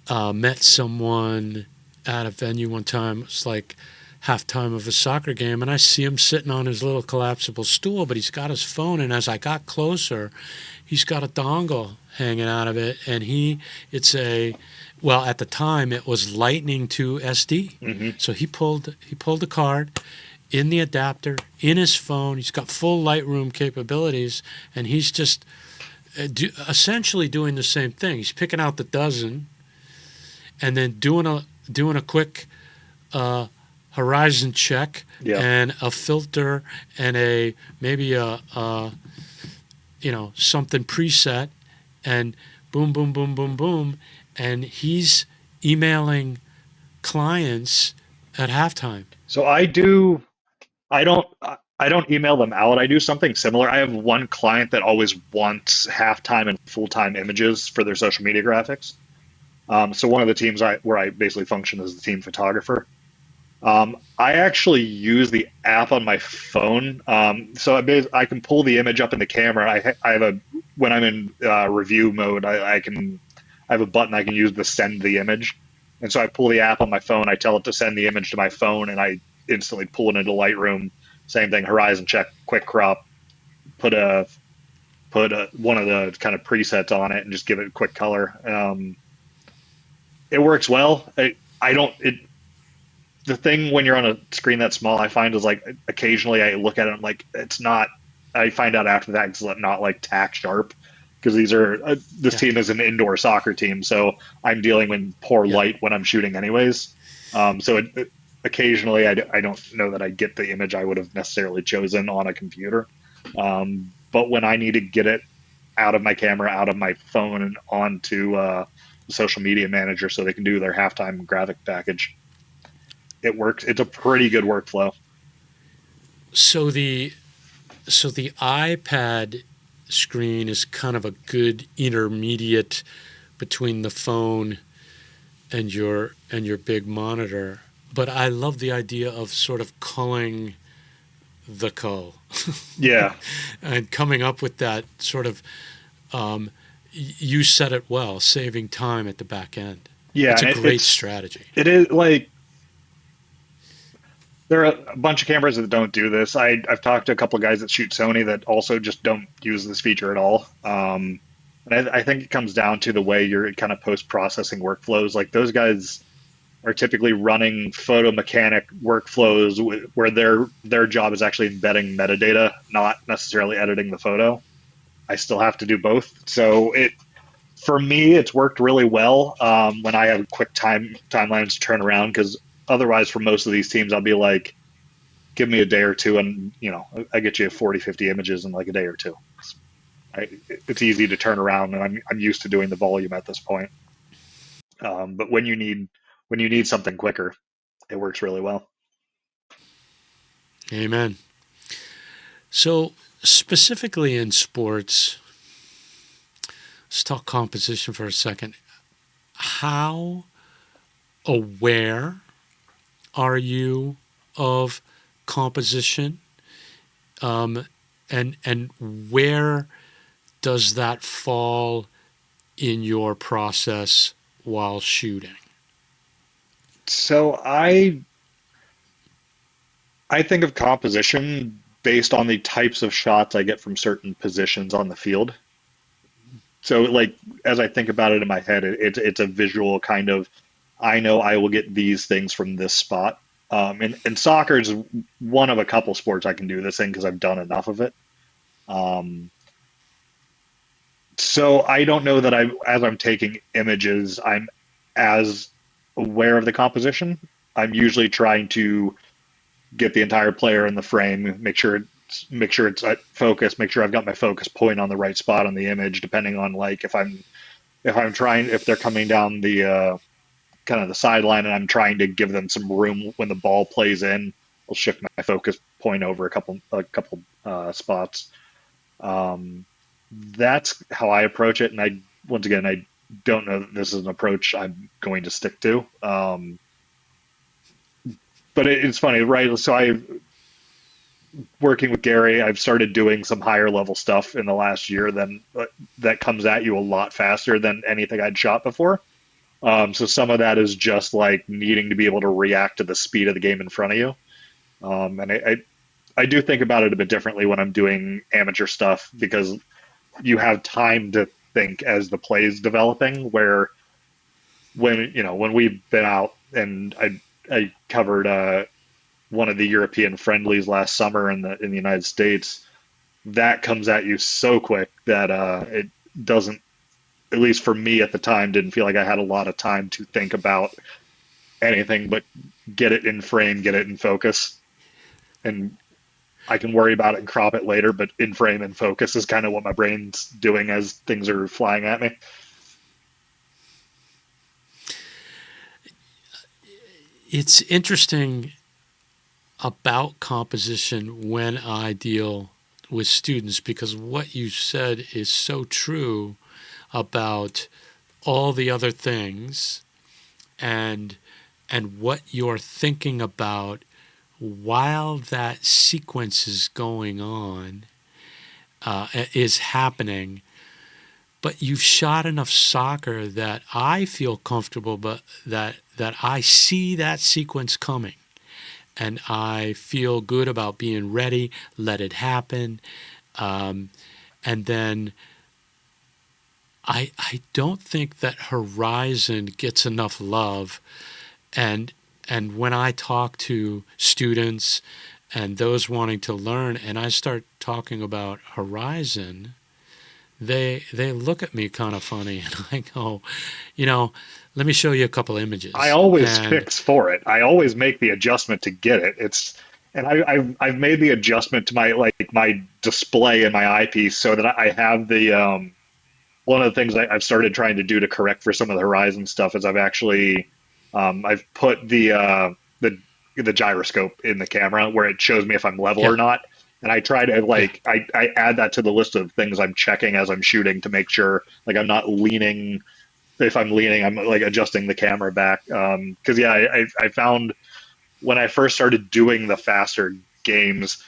met someone at a venue one time. It was like halftime of a soccer game, and I see him sitting on his little collapsible stool, but he's got his phone, and as I got closer, he's got a dongle hanging out of it, and well, at the time it was Lightning to SD.
Mm-hmm.
So he pulled the card in the adapter in his phone. He's got full Lightroom capabilities, and he's just essentially doing the same thing. He's picking out the dozen, and then doing a quick horizon check,
Yeah.
and a filter, and maybe a something preset, and boom, boom, boom, boom, boom, and he's emailing clients at halftime.
So I don't email them out. I do something similar. I have one client that always wants halftime and full-time images for their social media graphics. So one of the teams where I basically function as the team photographer. I actually use the app on my phone. So I can pull the image up in the camera. When I'm in review mode, I have a button I can use to send the image. And so I pull the app on my phone, I tell it to send the image to my phone, and I instantly pull it into Lightroom. Same thing, horizon check, quick crop, put one of the kind of presets on it, and just give it a quick color. It works well. The thing when you're on a screen that small, I find, is like occasionally I look at it, I'm like, it's not. I find out after that it's not like tack sharp, because this team is an indoor soccer team, so I'm dealing with poor light when I'm shooting anyways. So occasionally I don't know that I get the image I would have necessarily chosen on a computer. But when I need to get it out of my camera, out of my phone, and onto the social media manager so they can do their halftime graphic package, it works. It's a pretty good workflow.
So the iPad screen is kind of a good intermediate between the phone and your big monitor. But I love the idea of sort of culling the cull.
Yeah.
And coming up with that sort of, you said it well, saving time at the back end.
Yeah.
It's a great strategy.
It is like, there are a bunch of cameras that don't do this. I've talked to a couple of guys that shoot Sony that also just don't use this feature at all. And I think it comes down to the way your kind of post-processing workflows. Like, those guys are typically running photo mechanic workflows where their job is actually embedding metadata, not necessarily editing the photo. I still have to do both. So for me, it's worked really well when I have quick timelines to turn around. Because otherwise, for most of these teams, I'll be like, give me a day or two, and I get you 40, 50 images in like a day or two. It's easy to turn around, and I'm used to doing the volume at this point. But when you need something quicker, it works really well.
Amen. So, specifically in sports, let's talk composition for a second. How aware are you of composition? And where does that fall in your process while shooting?
So I think of composition based on the types of shots I get from certain positions on the field. So like as I think about it in my head, it's a visual kind of, I know I will get these things from this spot. And soccer is one of a couple sports I can do this in because I've done enough of it. Um, so I don't know that as I'm taking images, I'm as aware of the composition. I'm usually trying to get the entire player in the frame, make sure it's at focus, make sure I've got my focus point on the right spot on the image, depending on like if they're coming down the kind of the sideline and I'm trying to give them some room when the ball plays in, I'll shift my focus point over a couple spots. Um, that's how I approach it, and once again I don't know that this is an approach I'm going to stick to. But it's funny, right? So I working with Gary, I've started doing some higher level stuff in the last year than that comes at you a lot faster than anything I'd shot before. So some of that is just like needing to be able to react to the speed of the game in front of you. And I do think about it a bit differently when I'm doing amateur stuff because you have time to think as the play is developing. Where when we've been out and I covered one of the European friendlies last summer in the United States, that comes at you so quick that it doesn't, at least for me at the time, didn't feel like I had a lot of time to think about anything but get it in frame, get it in focus, and I can worry about it and crop it later. But in frame and focus is kind of what my brain's doing as things are flying at me.
It's interesting about composition when I deal with students because what you said is so true about all the other things and what you're thinking about while that sequence is going on is happening. But you've shot enough soccer that I feel comfortable, but that I see that sequence coming, and I feel good about being ready. Let it happen, and then I don't think that horizon gets enough love, and when I talk to students and those wanting to learn, and I start talking about horizon, they look at me kind of funny, and I go, let me show you a couple
I
images,
always
and
fix for it. I always make the adjustment to get it. And I've made the adjustment to my display in my eyepiece so that I have the one of the things I've started trying to do to correct for some of the Horizon stuff is I've put the gyroscope in the camera where it shows me if I'm level
yeah,
or not. And I try to
yeah.
I add that to the list of things I'm checking as I'm shooting to make sure like I'm not leaning. If I'm leaning, I'm like adjusting the camera back. Because yeah, I found when I first started doing the faster games,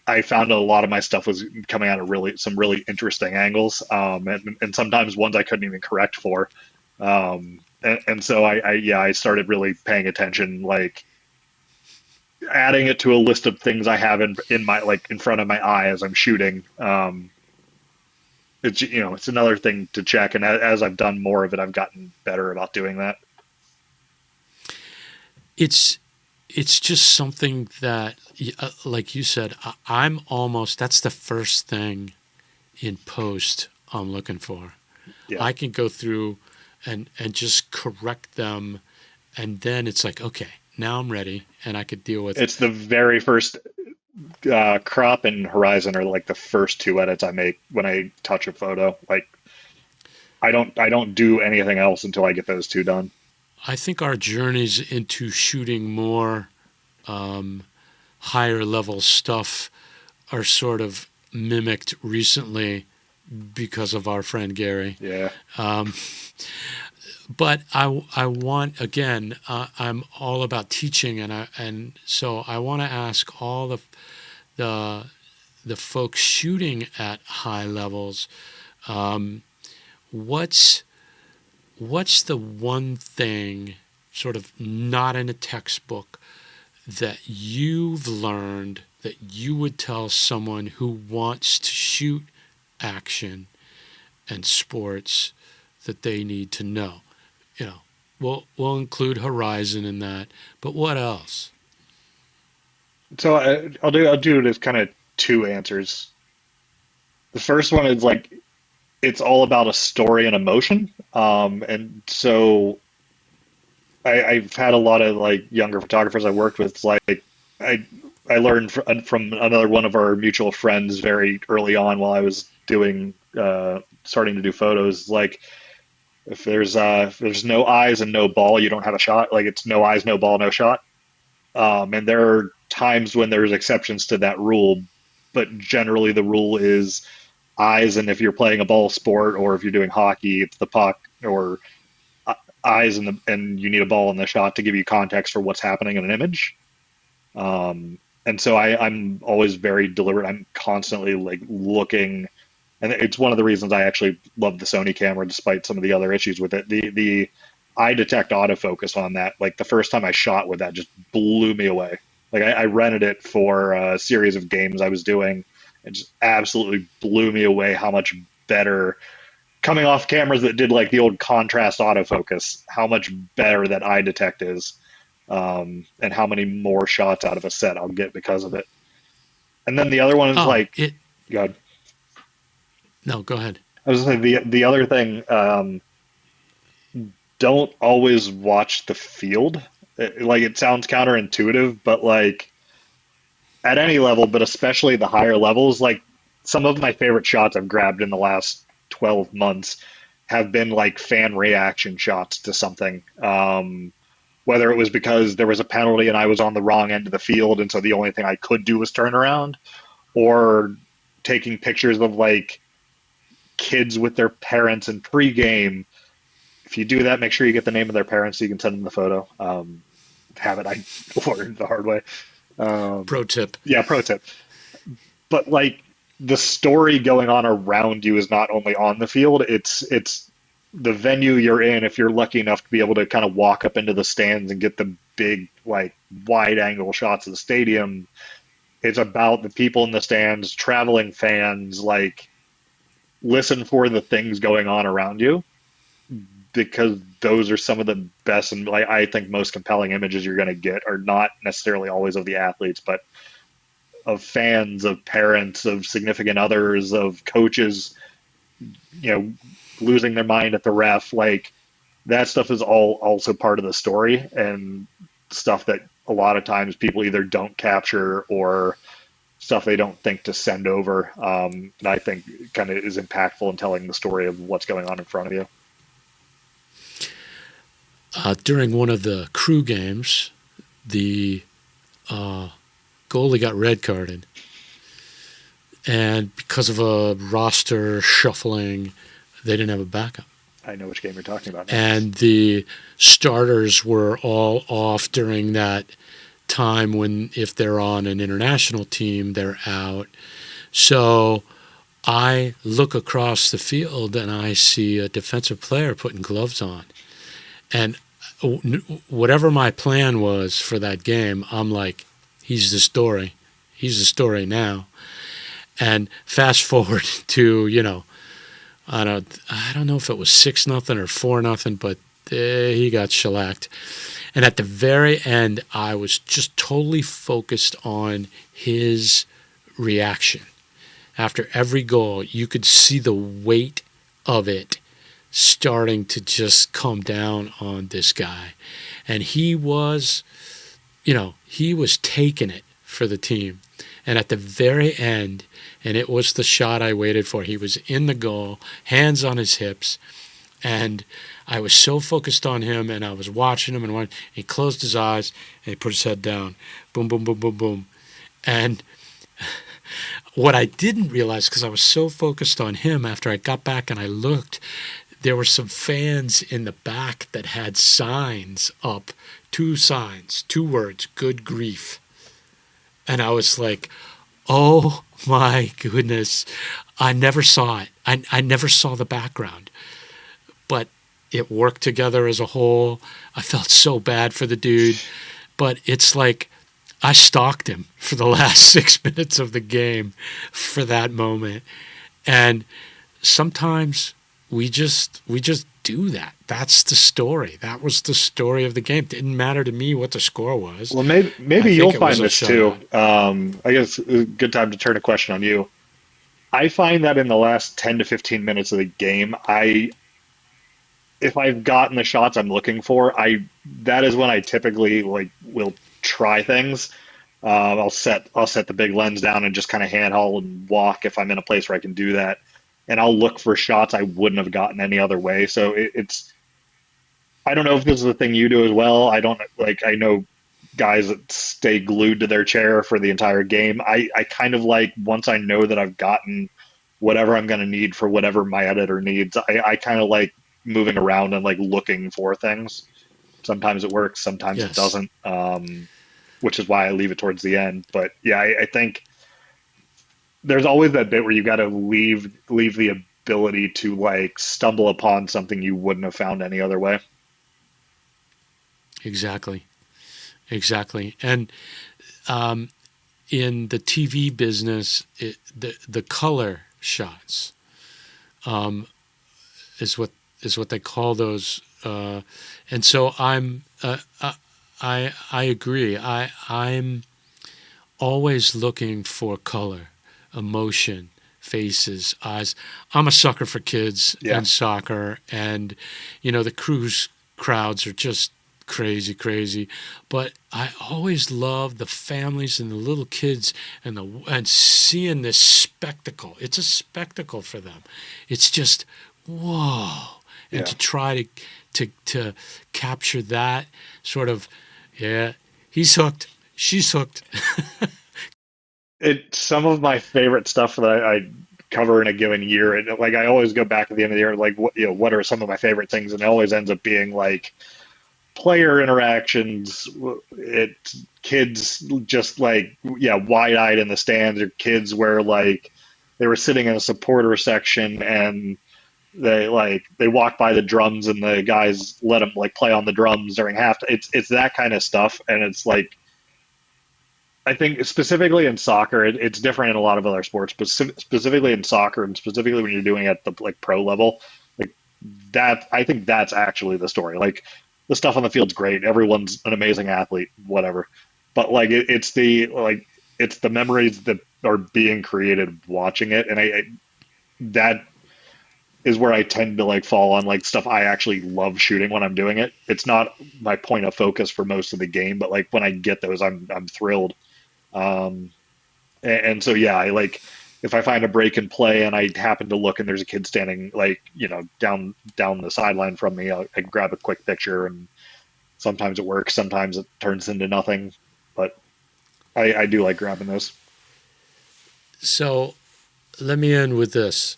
I found a lot of my stuff was coming out of some really interesting angles, and sometimes ones I couldn't even correct for. And so I started really paying attention, like adding it to a list of things I have in my like in front of my eye as I'm shooting. It's another thing to check, and as I've done more of it, I've gotten better about doing that.
It's just something that, like you said, I'm almost, that's the first thing in post I'm looking for.
Yeah.
I can go through and just correct them, and then it's like, okay, now I'm ready, and I could deal with.
It's the very first crop and horizon are like the first two edits I make when I touch a photo. Like I don't do anything else until I get those two done.
I think our journeys into shooting more higher level stuff are sort of mimicked recently because of our friend Gary.
Yeah.
But I want, again, I'm all about teaching, and so I want to ask all the folks shooting at high levels, what's the one thing, sort of not in a textbook, that you've learned that you would tell someone who wants to shoot action and sports that they need to know? You know, we'll include horizon in that, but what else?
So I'll do it as kind of two answers. The first one is like it's all about a story and emotion. And so I've had a lot of like younger photographers I worked with. It's like I I learned from another one of our mutual friends very early on while I was doing starting to do photos. Like if there's no eyes and no ball, you don't have a shot. Like it's no eyes, no ball, no shot. And there are times when there's exceptions to that rule, but generally the rule is eyes. And if you're playing a ball sport or if you're doing hockey, it's the puck or eyes and you need a ball in the shot to give you context for what's happening in an image. And so I'm always very deliberate. I'm constantly like looking, and it's one of the reasons I actually love the Sony camera, despite some of the other issues with it. The eye detect autofocus on that, like the first time I shot with that, just blew me away. Like I rented it for a series of games I was doing, and just absolutely blew me away how much better coming off cameras that did like the old contrast autofocus, how much better that eye detect is, and how many more shots out of a set I'll get because of it. And then the other one is
Oh,
like, God,
no, go ahead.
I was saying the other thing, don't always watch the field. Like it sounds counterintuitive, but like at any level, but especially the higher levels, like some of my favorite shots I've grabbed in the last 12 months have been like fan reaction shots to something. Whether it was because there was a penalty and I was on the wrong end of the field, and so the only thing I could do was turn around, or taking pictures of like kids with their parents in pregame. If you do that, make sure you get the name of their parents so you can send them the photo. Have it, I learned the hard way.
Pro tip.
Yeah, pro tip. But like the story going on around you is not only on the field, it's the venue you're in. If you're lucky enough to be able to kind of walk up into the stands and get the big like wide angle shots of the stadium, it's about the people in the stands, traveling fans, like listen for the things going on around you, because those are some of the best and like I think most compelling images you're going to get are not necessarily always of the athletes, but of fans, of parents, of significant others, of coaches, losing their mind at the ref. Like that stuff is all also part of the story and stuff that a lot of times people either don't capture or stuff they don't think to send over. And I think kind of is impactful in telling the story of what's going on in front of you.
During one of the crew games, the goalie got red carded. And because of a roster shuffling, they didn't have a backup.
I know which game you're talking about now.
And the starters were all off during that time when, if they're on an international team, they're out. So I look across the field and I see a defensive player putting gloves on. And whatever my plan was for that game, I'm like, he's the story. He's the story now. And fast forward to, I don't know if it was 6-0 or 4-0, but he got shellacked. And at the very end, I was just totally focused on his reaction. after every goal, you could see the weight of it starting to just come down on this guy. And he was, he was taking it for the team. And at the very end, and it was the shot I waited for, he was in the goal, hands on his hips, and I was so focused on him, and I was watching him, and he closed his eyes, and he put his head down. Boom, boom, boom, boom, boom. And what I didn't realize, because I was so focused on him, after I got back and I looked, there were some fans in the back that had signs up, 2 signs, 2 words, "Good grief." And I was like, oh my goodness, I never saw it. I never saw the background. But it worked together as a whole. I felt so bad for the dude. But it's like I stalked him for the last 6 minutes of the game for that moment. And sometimes we just do that. That's the story. That was the story of the game. It didn't matter to me what the score was.
Well, maybe you'll find this too. I guess a good time to turn a question on you. I find that in the last 10 to 15 minutes of the game, if I've gotten the shots I'm looking for, that is when I typically will try things. I'll set the big lens down and just kind of handhold and walk if I'm in a place where I can do that, and I'll look for shots I wouldn't have gotten any other way. So it's I don't know if this is a thing you do as well. I know guys that stay glued to their chair for the entire game. I kind of like, once I know that I've gotten whatever I'm going to need for whatever my editor needs, I kind of like moving around and like looking for things. Sometimes it works, sometimes it
Yes.
doesn't, which is why I leave it towards the end. But yeah, I think there's always that bit where you got to leave the ability to like stumble upon something you wouldn't have found any other way.
Exactly. And in the TV business, the color shots is what they call those. And so I agree. I'm always looking for color, emotion, faces, eyes. I'm a sucker for kids and soccer, and the cruise crowds are just crazy. But I always love the families and the little kids and seeing this spectacle. It's a spectacle for them. It's just whoa, and to try to capture that sort of, he's hooked, she's hooked.
It's some of my favorite stuff that I cover in a given year. And like I always go back at the end of the year, like what are some of my favorite things, and it always ends up being like player interactions. Kids just like wide-eyed in the stands, or kids where like they were sitting in a supporter section and they walked by the drums and the guys let them like play on the drums during half. It's that kind of stuff, and it's like, I think specifically in soccer, it's different in a lot of other sports, but specifically in soccer, and specifically when you're doing it at the like pro level, like that, I think that's actually the story. Like the stuff on the field's great, everyone's an amazing athlete, whatever, but like it's the memories that are being created watching it, and that is where I tend to like fall on like stuff I actually love shooting when I'm doing it. It's not my point of focus for most of the game, but like when I get those, I'm thrilled. Um, and so, yeah, I like, if I find a break and play and I happen to look and there's a kid standing like, down the sideline from me, I grab a quick picture, and sometimes it works, sometimes it turns into nothing, but I do like grabbing those.
So let me end with this.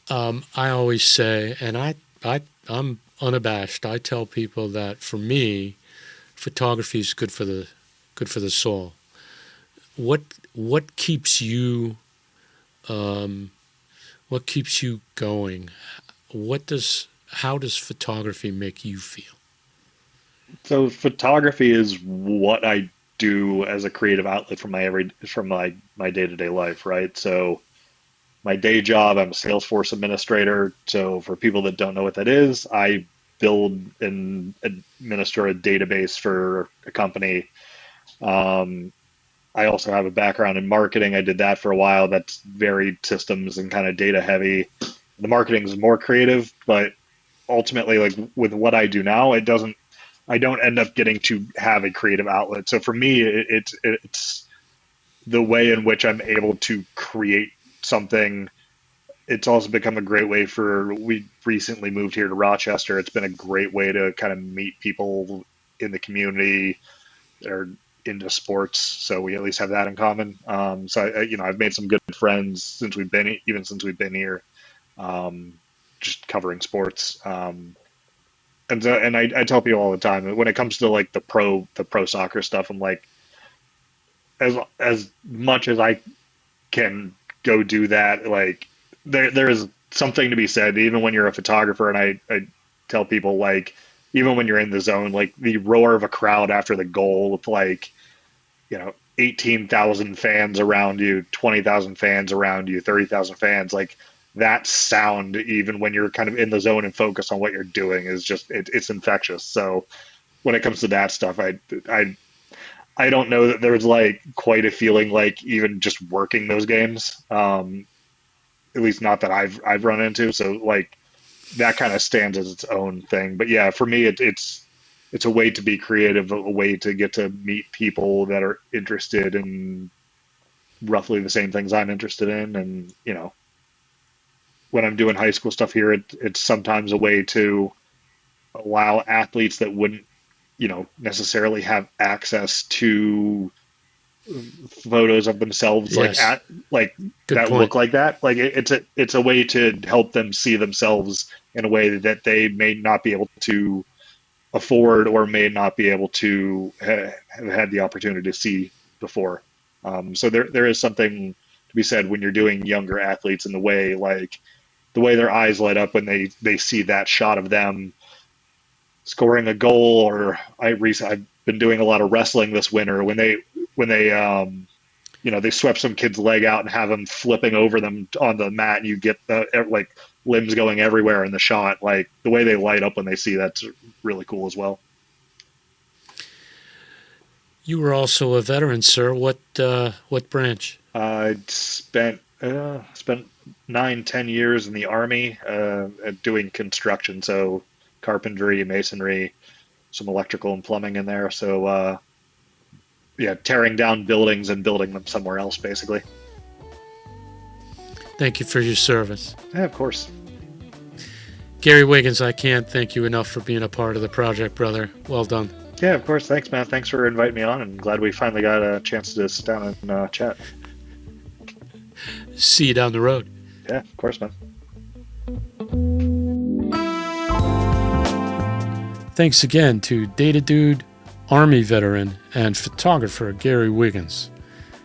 I always say, and I'm unabashed, I tell people that for me, photography is good for the soul. What keeps you going? How does photography make you feel?
So photography is what I do as a creative outlet from my day-to-day life, right? So my day job, I'm a Salesforce administrator. So for people that don't know what that is, I build and administer a database for a company. Um, I also have a background in marketing. I did that for a while. That's very systems and kind of data heavy. The marketing is more creative, but ultimately, like with what I do now, I don't end up getting to have a creative outlet. So for me, it's the way in which I'm able to create something. It's also become a great way we recently moved here to Rochester. It's been a great way to kind of meet people in the community that are into sports. So we at least have that in common. I've made some good friends since we've been here, um, just covering sports. I tell people all the time when it comes to like the pro soccer stuff, I'm like, as much as I can go do that, like there is something to be said, even when you're a photographer. And I tell people, like, even when you're in the zone, like the roar of a crowd after the goal with, like, 18,000 fans around you, 20,000 fans around you, 30,000 fans, like that sound, even when you're kind of in the zone and focused on what you're doing, is just it's infectious. So when it comes to that stuff, I don't know that there's like quite a feeling like even just working those games. At least not that I've run into. So like that kind of stands as its own thing. But yeah, for me, it's a way to be creative, a way to get to meet people that are interested in roughly the same things I'm interested in. And when I'm doing high school stuff here, it's sometimes a way to allow athletes that wouldn't necessarily have access to photos of themselves, like
Yes.
at like
Good
that
point.
look like that. Like it's a way to help them see themselves in a way that they may not be able to afford, or may not be able to have had the opportunity to see before. So there is something to be said when you're doing younger athletes, and the way their eyes light up when they see that shot of them scoring a goal. Or I've been doing a lot of wrestling this winter, when they swept some kid's leg out and have him flipping over them on the mat, and you get the like limbs going everywhere in the shot. Like the way they light up when they see that's really cool as well.
You were also a veteran, sir. What branch?
I spent 9, 10 years in the Army, doing construction, so carpentry, masonry, some electrical and plumbing in there. So yeah, tearing down buildings and building them somewhere else, basically.
Thank you for your service.
Yeah, of course.
Gary Wiggins, I can't thank you enough for being a part of the project, brother. Well done.
Yeah, of course. Thanks, man. Thanks for inviting me on, and glad we finally got a chance to sit down and chat.
See you down the road.
Yeah, of course, man.
Thanks again to Data Dude, Army veteran, and photographer Gary Wiggins.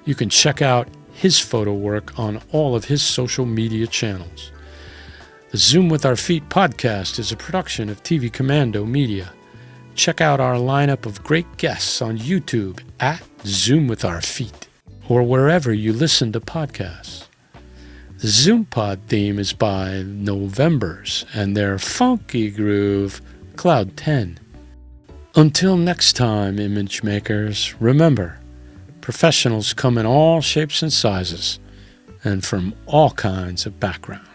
You can check out his photo work on all of his social media channels. The Zoom with Our Feet podcast is a production of TV Commando Media. Check out our lineup of great guests on YouTube at Zoom with Our Feet, or wherever you listen to podcasts. The ZoomPod theme is by Novembers and their funky groove, Cloud 10. Until next time, image makers, remember, professionals come in all shapes and sizes and from all kinds of backgrounds.